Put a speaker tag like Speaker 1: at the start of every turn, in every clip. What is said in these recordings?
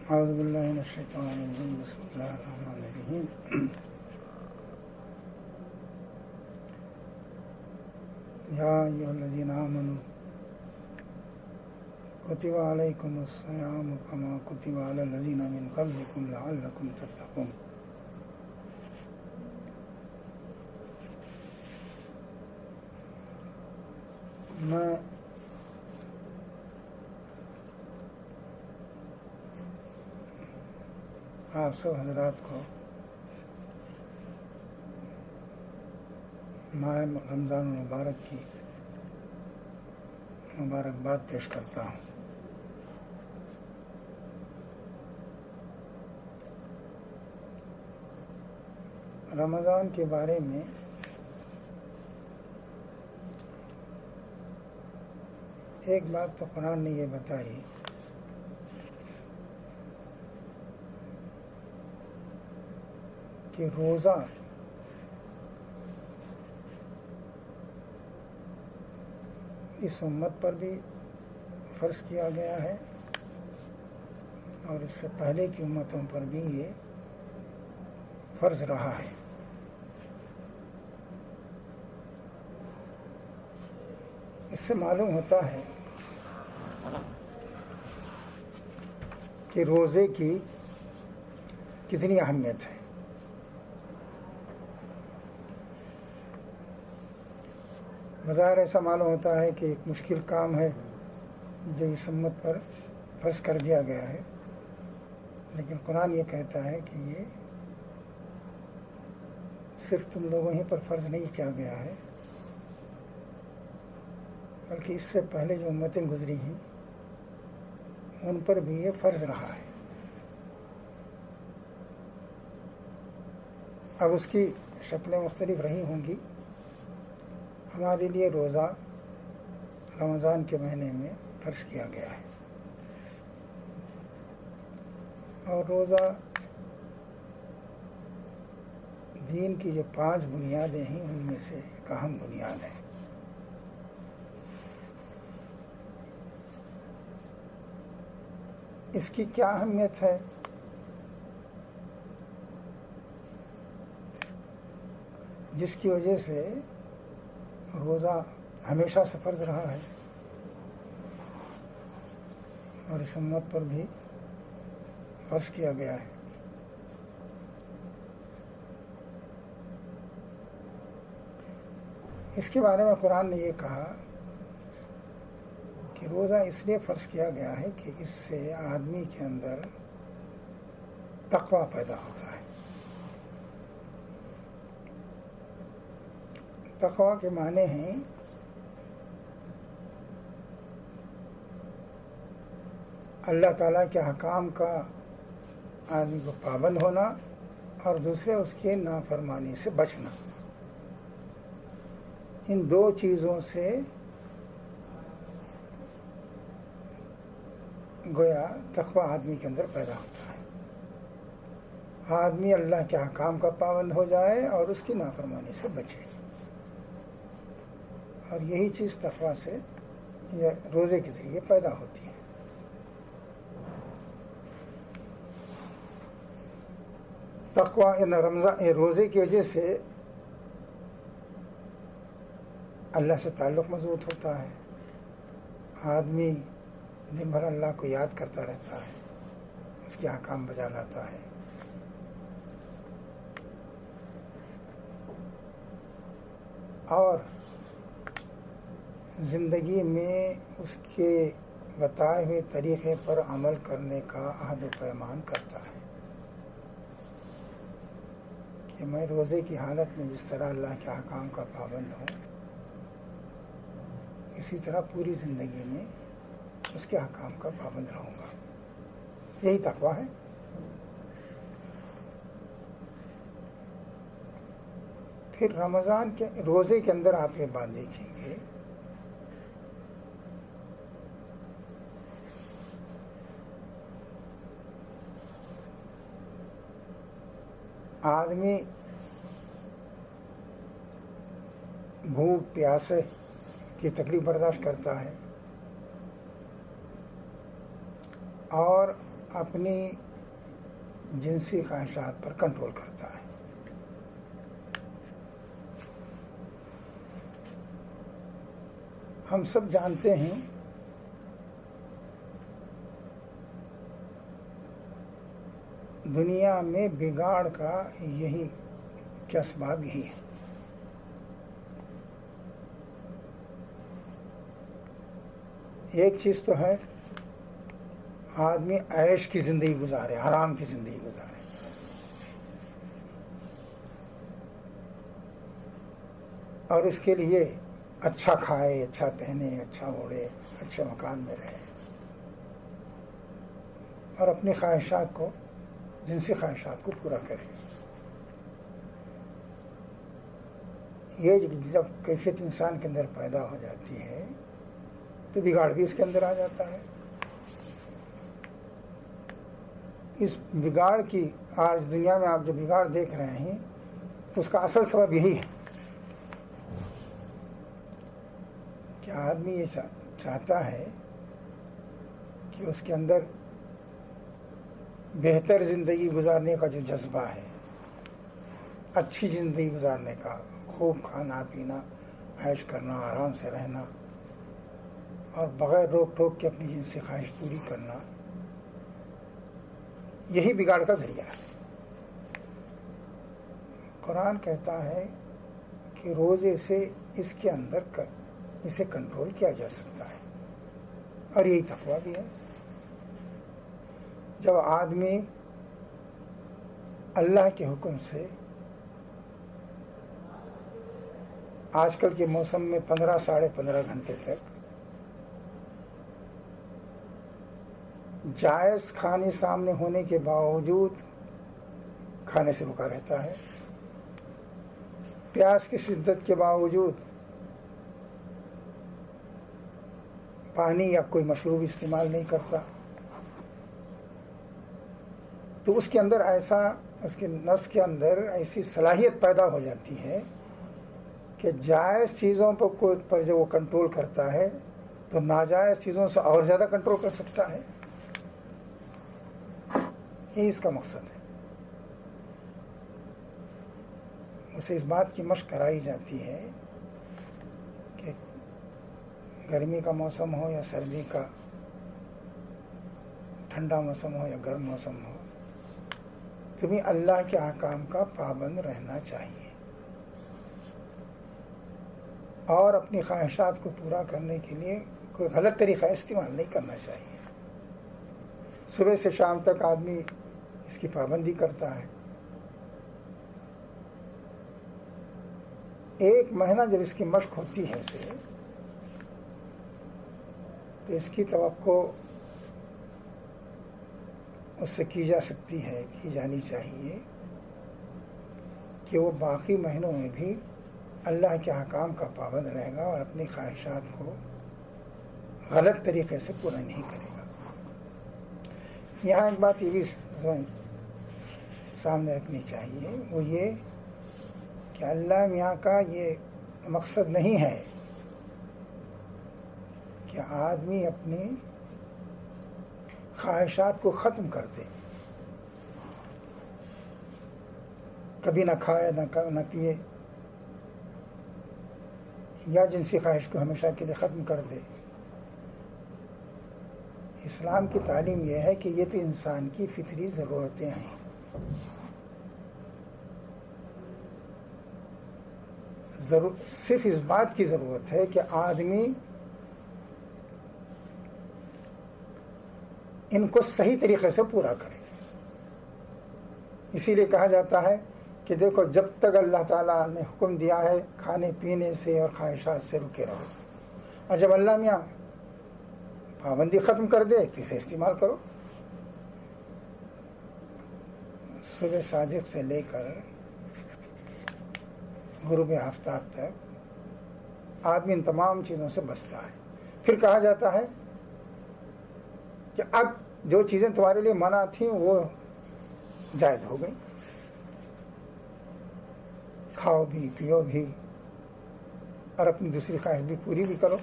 Speaker 1: اعوذ باللہ من الشیطان الرجیم بسم اللہ الرحمن الرحیم یا ایھا الذین آمنوا کتب علیکم الصیام کما کتب علی الذین من قبلکم لعلکم تتقون۔ میں آپ سب حضرات کو ماہ رمضان المبارک کی مبارکباد پیش کرتا ہوں۔ رمضان کے بارے میں ایک بات تو قرآن نے یہ بتائی کہ روزہ اس امت پر بھی فرض کیا گیا ہے اور اس سے پہلے کی امتوں پر بھی یہ فرض رہا ہے۔ اس سے معلوم ہوتا ہے کہ روزے کی کتنی اہمیت ہے۔ بظاہر ایسا معلوم ہوتا ہے کہ ایک مشکل کام ہے جو اس امت پر فرض کر دیا گیا ہے، لیکن قرآن یہ کہتا ہے کہ یہ صرف تم لوگوں ہی پر فرض نہیں کیا گیا ہے، بلکہ اس سے پہلے جو امتیں گزری ہیں ان پر بھی یہ فرض رہا ہے۔ اب اس کی شکلیں مختلف رہی ہوں گی۔ ہمارے لیے روزہ رمضان کے مہینے میں فرض کیا گیا ہے، اور روزہ دین کی جو 5 بنیادیں ہیں ان میں سے ایک اہم بنیاد ہے۔ اس کی کیا اہمیت ہے؟ جس کی وجہ سے روزہ ہمیشہ سے فرض رہا ہے اور اس امت پر بھی فرض کیا گیا ہے۔ اس کے بارے میں قرآن نے یہ کہا کہ روزہ اس لیے فرض کیا گیا ہے کہ اس سے آدمی کے اندر تقویٰ پیدا ہوتا ہے۔ تقویٰ کے معنی ہیں اللہ تعالیٰ کے احکام کا آدمی کو پابند ہونا اور دوسرے اس کے نافرمانی سے بچنا۔ ان 2 چیزوں سے گویا تقویٰ آدمی کے اندر پیدا ہوتا ہے۔ آدمی اللہ کے احکام کا پابند ہو جائے اور اس کی نافرمانی سے بچے، اور یہی چیز تقویٰ سے یا روزے کے ذریعے پیدا ہوتی ہے۔ تقویٰ رمضان روزے کی وجہ سے اللہ سے تعلق مضبوط ہوتا ہے، آدمی دن بھر اللہ کو یاد کرتا رہتا ہے، اس کے احکام بجا لاتا ہے، اور زندگی میں اس کے بتائے ہوئے طریقے پر عمل کرنے کا عہد و پیمان کرتا ہے کہ میں روزے کی حالت میں جس طرح اللہ کے احکام کا پابند ہوں، اسی طرح پوری زندگی میں اس کے احکام کا پابند رہوں گا۔ یہی تقویٰ ہے۔ پھر رمضان کے روزے کے اندر آپ یہ بات دیکھیں گے آدمی بھوک پیاسے کی تکلیف برداشت کرتا ہے اور اپنی جنسی خواہشات پر کنٹرول کرتا ہے. ہم سب جانتے ہیں دنیا میں بگاڑ کا یہی کیا اسباب یہی ہے. ایک چیز تو ہے آدمی عیش کی زندگی گزارے، آرام کی زندگی گزارے. اور اس کے لیے اچھا کھائے، اچھا پہنے، اچھا اوڑھے، اچھے مکان میں رہے، اور اپنی خواہشات کو، جنسی خواہشات کو پورا کرے. یہ جب کیفیت انسان کے اندر پیدا ہو جاتی ہے تو بگاڑ بھی اس کے اندر آ جاتا ہے. اس بگاڑ کی آج دنیا میں آپ جو بگاڑ دیکھ رہے ہیں اس کا اصل سبب یہی ہے کہ آدمی یہ چاہتا ہے کہ اس کے اندر بہتر زندگی گزارنے کا جو جذبہ ہے، اچھی زندگی گزارنے کا، خوب کھانا پینا، عیش کرنا، آرام سے رہنا اور بغیر روک ٹوک کے اپنی جنسی خواہش پوری کرنا، یہی بگاڑ کا ذریعہ ہے. قرآن کہتا ہے کہ روزے سے اس کے اندر اسے کنٹرول کیا جا سکتا ہے، اور یہی تقویٰ بھی ہے. جب آدمی اللہ کے حکم سے آج کل کے موسم میں 15-15.5 گھنٹے تک جائز کھانے سامنے ہونے کے باوجود کھانے سے رکا رہتا ہے، پیاس کی شدت کے باوجود پانی یا کوئی مشروب استعمال نہیں کرتا، تو اس کے اندر اس کے نفس کے اندر ایسی صلاحیت پیدا ہو جاتی ہے کہ جائز چیزوں پر جب وہ کنٹرول کرتا ہے تو ناجائز چیزوں سے اور زیادہ کنٹرول کر سکتا ہے. یہی اس کا مقصد ہے. اسے اس بات کی مشق کرائی جاتی ہے کہ گرمی کا موسم ہو یا سردی کا، ٹھنڈا موسم ہو یا گرم موسم ہو، تمہیں اللہ کے احکام کا پابند رہنا چاہیے اور اپنی خواہشات کو پورا کرنے کے لیے کوئی غلط طریقہ استعمال نہیں کرنا چاہیے. صبح سے شام تک آدمی اس کی پابندی کرتا ہے. ایک مہینہ جب اس کی مشق ہوتی ہے اسے، تو اس کی توقع اس سے کی جا سکتی ہے، کی جانی چاہیے کہ وہ باقی مہینوں میں بھی اللہ کے احکام کا پابند رہے گا اور اپنی خواہشات کو غلط طریقے سے پورا نہیں کرے گا. یہاں ایک بات یہ بھی سامنے رکھنی چاہیے، وہ یہ کہ اللہ میاں کا یہ مقصد نہیں ہے کہ آدمی اپنی خواہشات کو ختم کر دے، کبھی نہ کھائے نہ پیے، یا جنسی خواہش کو ہمیشہ کے لیے ختم کر دے. اسلام کی تعلیم یہ ہے کہ یہ تو انسان کی فطری ضرورتیں ہیں. صرف اس بات کی ضرورت ہے کہ آدمی ان کو صحیح طریقے سے پورا کرے. اسی لیے کہا جاتا ہے کہ دیکھو، جب تک اللہ تعالیٰ نے حکم دیا ہے کھانے پینے سے اور خواہشات سے رکے رہو، اور جب اللہ میاں پابندی ختم کر دے تو اسے استعمال کرو. صبح صادق سے لے کر غروب آفتاب تک آدمی ان تمام چیزوں سے بچتا ہے. پھر کہا جاتا ہے کہ اب جو چیزیں تمہارے لیے منع تھیں وہ جائز ہو گئی، کھاؤ بھی، پیو بھی، اور اپنی دوسری خواہش بھی پوری بھی کرو.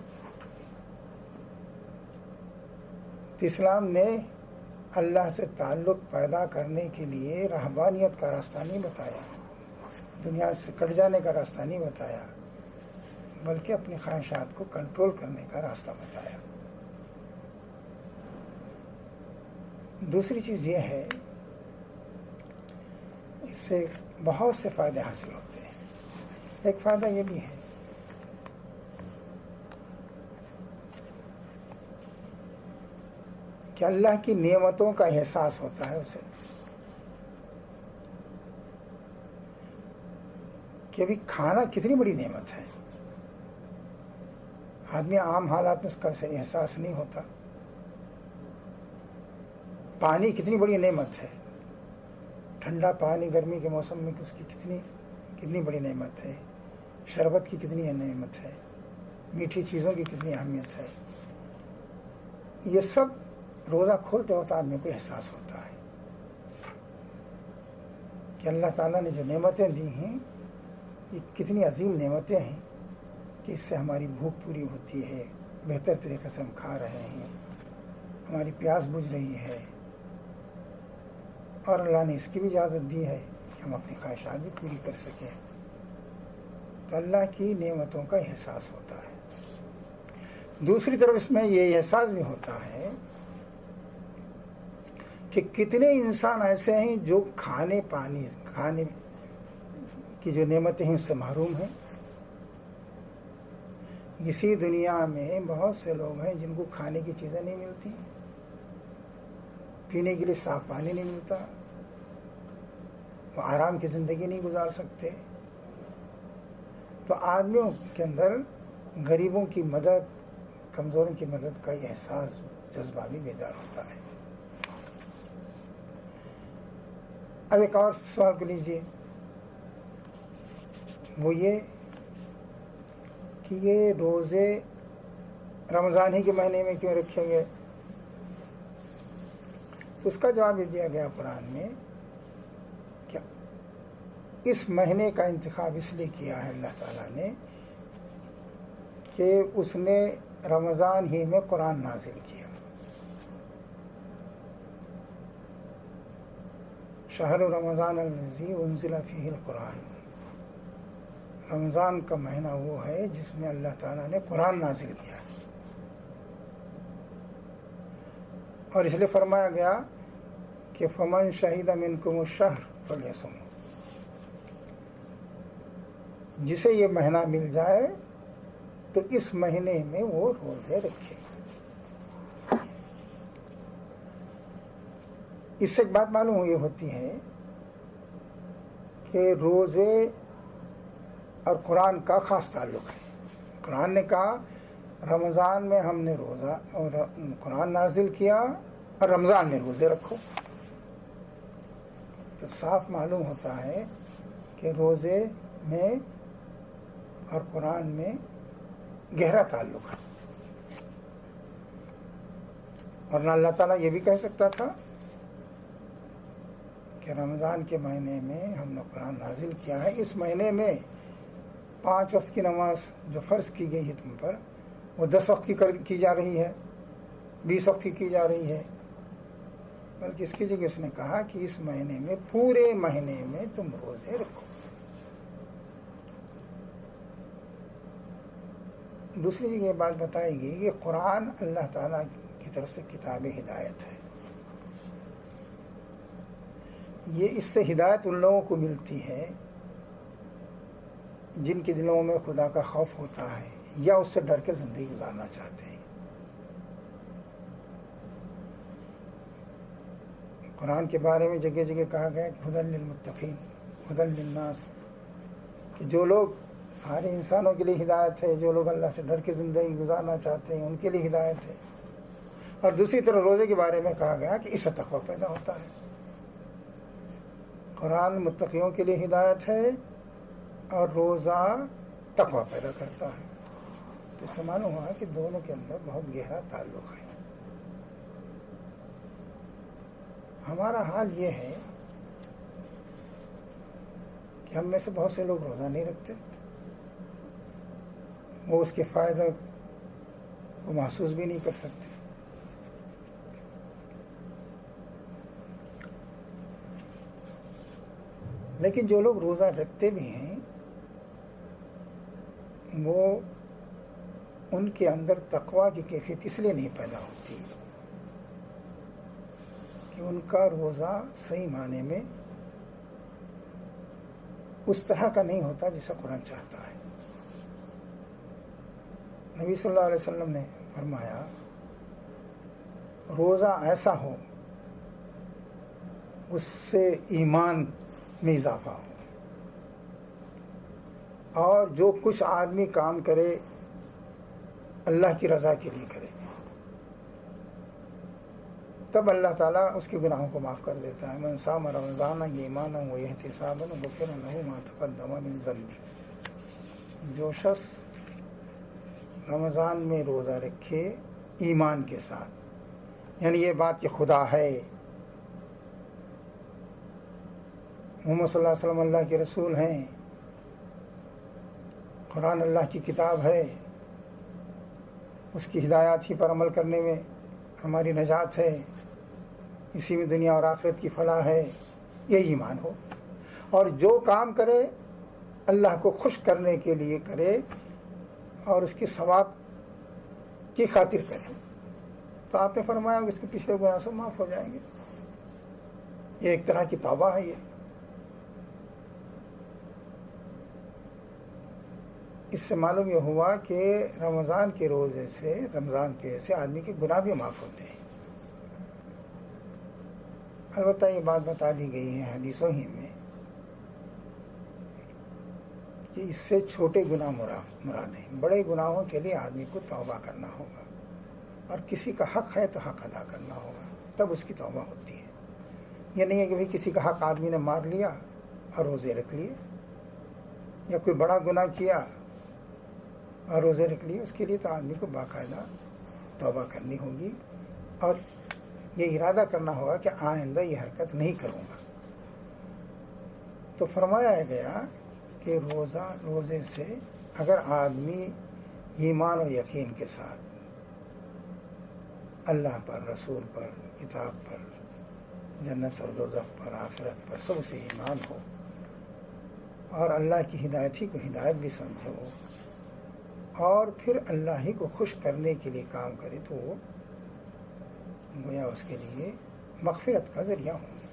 Speaker 1: تو اسلام نے اللہ سے تعلق پیدا کرنے کے لیے رہبانیت کا راستہ نہیں بتایا، دنیا سے کٹ جانے کا راستہ نہیں بتایا، بلکہ اپنی خواہشات کو کنٹرول کرنے کا راستہ بتایا۔ دوسری چیز یہ ہے، اس سے بہت سے فائدے حاصل ہوتے ہیں۔ ایک فائدہ یہ بھی ہے کہ اللہ کی نعمتوں کا احساس ہوتا ہے اسے، کہ ابھی کھانا کتنی بڑی نعمت ہے۔ آدمی عام حالات میں اس کا احساس نہیں ہوتا۔ پانی کتنی بڑی نعمت ہے، ٹھنڈا پانی گرمی کے موسم میں اس کی کتنی بڑی نعمت ہے، شربت کی کتنی نعمت ہے، میٹھی چیزوں کی کتنی اہمیت ہے۔ یہ سب روزہ کھولتے وقت آدمی کو احساس ہوتا ہے کہ اللہ تعالیٰ نے جو نعمتیں دی ہیں یہ کتنی عظیم نعمتیں ہیں کہ اس سے ہماری بھوک پوری ہوتی ہے، بہتر طریقے سے ہم کھا رہے ہیں، ہماری پیاس بجھ رہی ہے، اور اللہ نے اس کی بھی اجازت دی ہے کہ ہم اپنی خواہشات بھی پوری کر سکیں۔ تو اللہ کی نعمتوں کا احساس ہوتا ہے۔ دوسری طرف اس میں یہ احساس بھی ہوتا ہے کہ کتنے انسان ایسے ہیں جو کھانے کی جو نعمتیں ہیں اس سے محروم ہیں۔ اسی دنیا میں بہت سے لوگ ہیں جن کو کھانے کی چیزیں نہیں ملتی، پینے کے لیے صاف پانی نہیں ملتا، وہ آرام کی زندگی نہیں گزار سکتے۔ تو آدمیوں کے اندر غریبوں کی مدد، کمزوروں کی مدد کا یہ احساس، جذبہ بھی بیدار ہوتا ہے۔ اب ایک اور سوال کو لیجیے، وہ یہ کہ یہ روزے رمضان ہی کے مہینے میں کیوں رکھے گئے؟ تو اس کا جواب یہ دیا گیا قرآن میں کہ اس مہینے کا انتخاب اس لیے کیا ہے اللہ تعالیٰ نے کہ اس نے رمضان ہی میں قرآن نازل کیا۔ شہر رمضان الذی انزل فیہ القرآن، رمضان کا مہینہ وہ ہے جس میں اللہ تعالیٰ نے قرآن نازل کیا، اور اس لیے فرمایا گیا کہ فمن شہد منکم الشہر فلیصم، جسے یہ مہینہ مل جائے تو اس مہینے میں وہ روزے رکھے۔ اس سے ایک بات معلوم یہ ہوتی ہے کہ روزے اور قرآن کا خاص تعلق ہے۔ قرآن نے کہا رمضان میں ہم نے روزہ اور قرآن نازل کیا، اور رمضان میں روزے رکھو۔ تو صاف معلوم ہوتا ہے کہ روزے میں اور قرآن میں گہرا تعلق ہے۔ ورنہ اللہ تعالیٰ یہ بھی کہہ سکتا تھا کہ رمضان کے مہینے میں ہم نے قرآن نازل کیا ہے، اس مہینے میں 5 وقت کی نماز جو فرض کی گئی ہے تم پر، وہ 10 وقت کی جا رہی ہے، 20 وقت کی جا رہی ہے، بلکہ اس کی جگہ اس نے کہا کہ اس مہینے میں، پورے مہینے میں تم روزے رکھو۔ دوسری جگہ یہ بات بتائی گئی کہ قرآن اللہ تعالیٰ کی طرف سے کتاب ہدایت ہے۔ یہ اس سے ہدایت ان لوگوں کو ملتی ہے جن کے دلوں میں خدا کا خوف ہوتا ہے یا اس سے ڈر کے زندگی گزارنا چاہتے ہیں۔ قرآن کے بارے میں جگہ جگہ کہا گیا کہ ہدی للمتقین، ہدی للناس، کہ جو لوگ، سارے انسانوں کے لیے ہدایت ہے، جو لوگ اللہ سے ڈر کے زندگی گزارنا چاہتے ہیں ان کے لیے ہدایت ہے۔ اور دوسری طرف روزے کے بارے میں کہا گیا کہ اس سے تقویٰ پیدا ہوتا ہے۔ قرآن متقیوں کے لیے ہدایت ہے اور روزہ تقویٰ پیدا کرتا ہے۔ تو اس سے معلوم ہوا کہ دونوں کے اندر بہت گہرا تعلق ہے۔ ہمارا حال یہ ہے کہ ہم میں سے بہت سے لوگ روزہ نہیں رکھتے، وہ اس کے فائدہ کو محسوس بھی نہیں کر سکتے۔ لیکن جو لوگ روزہ رکھتے بھی ہیں وہ ان کے اندر تقویٰ کی کیفیت اس لیے نہیں پیدا ہوتی کہ ان کا روزہ صحیح معنی میں اس طرح کا نہیں ہوتا جیسا قرآن چاہتا ہے. نبی صلی اللہ علیہ وسلم نے فرمایا روزہ ایسا ہو اس سے ایمان میں اضافہ ہو، اور جو کچھ آدمی کام کرے اللہ کی رضا کے لیے کرے، تب اللہ تعالیٰ اس کے گناہوں کو معاف کر دیتا ہے. من صام رمضان ایمانا و احتسابا غفر له ما تقدم من ذنبه. جو شخص رمضان میں روزہ رکھے ایمان کے ساتھ، یعنی یہ بات کہ خدا ہے، محمد صلی اللہ علیہ وسلم اللہ کے رسول ہیں، قرآن اللہ کی کتاب ہے، اس کی ہدایات ہی پر عمل کرنے میں ہماری نجات ہے، اسی میں دنیا اور آخرت کی فلاح ہے، یہ ایمان ہو. اور جو کام کرے اللہ کو خوش کرنے کے لیے کرے اور اس کے ثواب کی خاطر کرے، تو آپ نے فرمایا کہ اس کے پچھلے گناہ سے معاف ہو جائیں گے. یہ ایک طرح کی توبہ ہے. یہ اس سے معلوم یہ ہوا کہ رمضان کے روزے سے، رمضان کی وجہ سے آدمی کے گناہ بھی معاف ہوتے ہیں. البتہ یہ بات بتا دی گئی ہے حدیثوں ہی میں کہ اس سے چھوٹے گناہ مراد ہیں. بڑے گناہوں کے لیے آدمی کو توبہ کرنا ہوگا، اور کسی کا حق ہے تو حق ادا کرنا ہوگا، تب اس کی توبہ ہوتی ہے. یہ نہیں ہے کہ بھئی کسی کا حق آدمی نے مار لیا اور روزے رکھ لیے، یا کوئی بڑا گناہ کیا اور روزے رکھ لیے. اس کے لیے تو آدمی کو باقاعدہ توبہ کرنی ہوگی اور یہ ارادہ کرنا ہوگا کہ آئندہ یہ حرکت نہیں کروں گا. تو فرمایا گیا کہ روزے سے اگر آدمی ایمان و یقین کے ساتھ اللہ پر، رسول پر، کتاب پر، جنت اور دوزخ پر، آخرت پر، سب سے ایمان ہو، اور اللہ کی ہدایت ہی کو ہدایت بھی سمجھو، اور پھر اللہ ہی کو خوش کرنے کے لیے کام کرے، تو وہ گویا اس کے لیے مغفرت کا ذریعہ ہوں گے.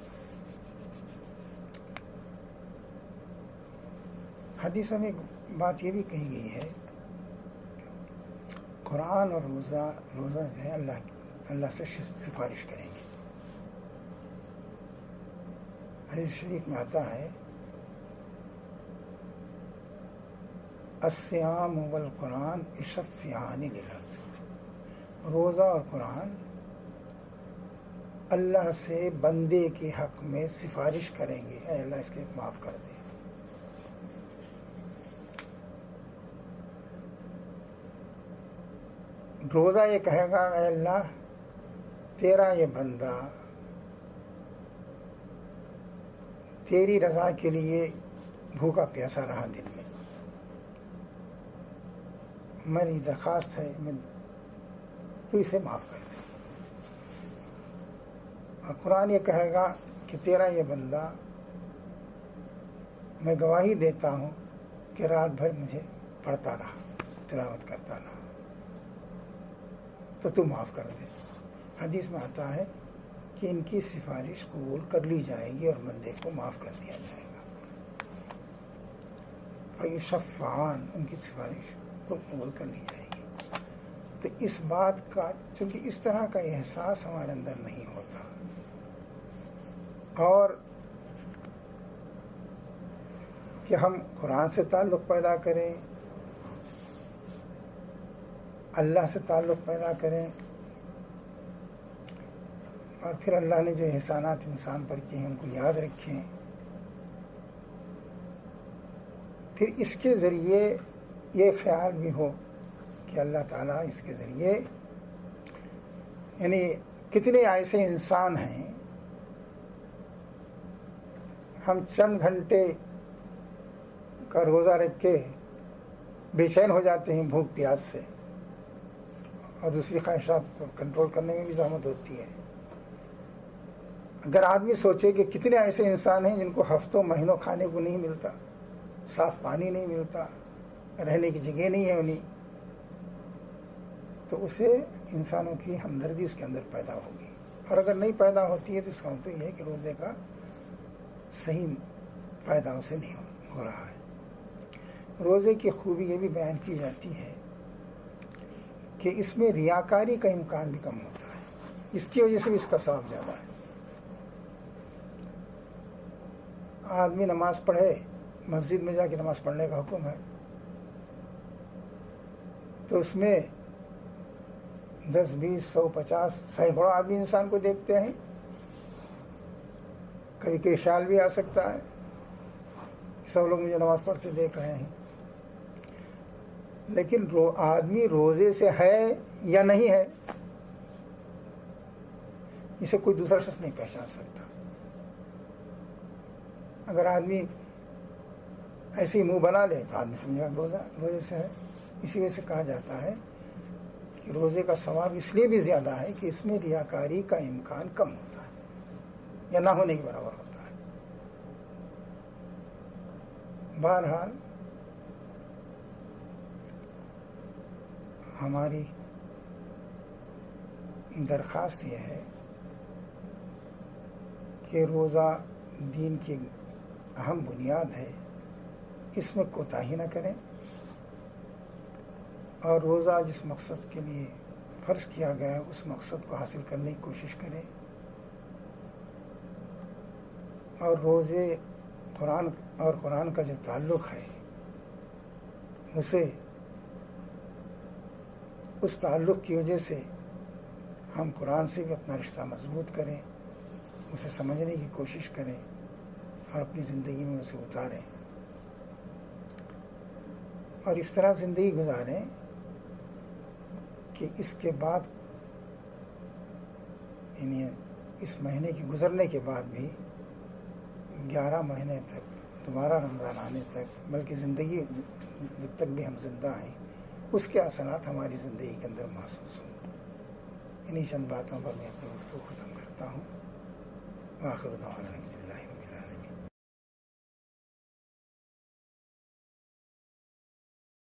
Speaker 1: حدیثوں میں بات یہ بھی کہی گئی ہے قرآن اور روزہ جو ہے اللہ سے سفارش کریں گے. حدیث شریف میں آتا ہے الصیام والقرآن یشفعان للعبد. روزہ اور قرآن اللہ سے بندے کے حق میں سفارش کریں گے، اے اللہ اس کے معاف کر دے. روزہ یہ کہے گا اے اللہ تیرا یہ بندہ تیری رضا کے لیے بھوکا پیاسا رہا دن میں، میری درخواست ہے تو اسے معاف کر دے. اور قرآن یہ کہے گا کہ تیرا یہ بندہ میں گواہی دیتا ہوں کہ رات بھر مجھے پڑھتا رہا، تلاوت کرتا رہا، تو معاف کر دے. حدیث میں آتا ہے کہ ان کی سفارش قبول کر لی جائے گی اور بندے کو معاف کر دیا جائے گا. فیشفعان، ان کی سفارش کو قبول کر لی جائے گی. تو اس بات کا چونکہ اس طرح کا احساس ہمارے اندر نہیں ہوتا، اور کہ ہم قرآن سے تعلق پیدا کریں، اللہ سے تعلق پیدا کریں، اور پھر اللہ نے جو احسانات انسان پر کیے ہیں ان کو یاد رکھیں، پھر اس کے ذریعے یہ خیال بھی ہو کہ اللہ تعالیٰ اس کے ذریعے، یعنی کتنے ایسے انسان ہیں ہم چند گھنٹے کا روزہ رکھ کے بے چین ہو جاتے ہیں بھوک پیاس سے، اور دوسری خواہشات کو کنٹرول کرنے میں بھی زحمت ہوتی ہے. اگر آدمی سوچے کہ کتنے ایسے انسان ہیں جن کو ہفتوں مہینوں کھانے کو نہیں ملتا، صاف پانی نہیں ملتا، رہنے کی جگہ نہیں ہے انہیں، تو اسے انسانوں کی ہمدردی اس کے اندر پیدا ہوگی. اور اگر نہیں پیدا ہوتی ہے تو اس کا مطلب یہ ہے کہ روزے کا صحیح فائدہ اسے نہیں ہو رہا ہے. روزے کی خوبی یہ بھی بیان کی جاتی ہے کہ اس میں ریاکاری کا امکان بھی کم ہوتا ہے. اس کی وجہ سے بھی اس کا ثواب زیادہ ہے. آدمی نماز پڑھے، مسجد میں جا کے نماز پڑھنے کا حکم ہے، تو اس میں 10 20 100 50 سینکڑوں آدمی انسان کو دیکھتے ہیں. کبھی کوئی خیال بھی آ سکتا ہے سب لوگ مجھے نماز پڑھتے دیکھ رہے ہیں، لیکن آدمی روزے سے ہے یا نہیں ہے اسے کوئی دوسرا شخص نہیں پہچان سکتا. اگر آدمی ایسے ہی منہ بنا لے تو آدمی سمجھے گا روزے سے ہے. اسی وجہ سے کہا جاتا ہے کہ روزے کا ثواب اس لیے بھی زیادہ ہے کہ اس میں ریاکاری کا امکان کم ہوتا ہے یا نہ ہونے کے برابر ہوتا ہے. بہرحال ہماری درخواست یہ ہے کہ روزہ دین کی اہم بنیاد ہے، اس میں کوتاہی نہ کریں، اور روزہ جس مقصد کے لیے فرض کیا گیا ہے اس مقصد کو حاصل کرنے کی کوشش کریں. اور روزے قرآن کا جو تعلق ہے اسے اس تعلق کی وجہ سے ہم قرآن سے بھی اپنا رشتہ مضبوط کریں، اسے سمجھنے کی کوشش کریں اور اپنی زندگی میں اسے اتاریں، اور اس طرح زندگی گزاریں کہ اس کے بعد یعنی اس مہینے کے گزرنے کے بعد بھی 11 مہینے تک دوبارہ رمضان آنے تک، بلکہ زندگی جب تک بھی ہم زندہ ہیں اس کے اثرات ہماری زندگی کے اندر محسوس ہوں. انہی چند باتوں پر میں اپنی گفتگو ختم کرتا ہوں. وآخر دعوانا الحمدللہ.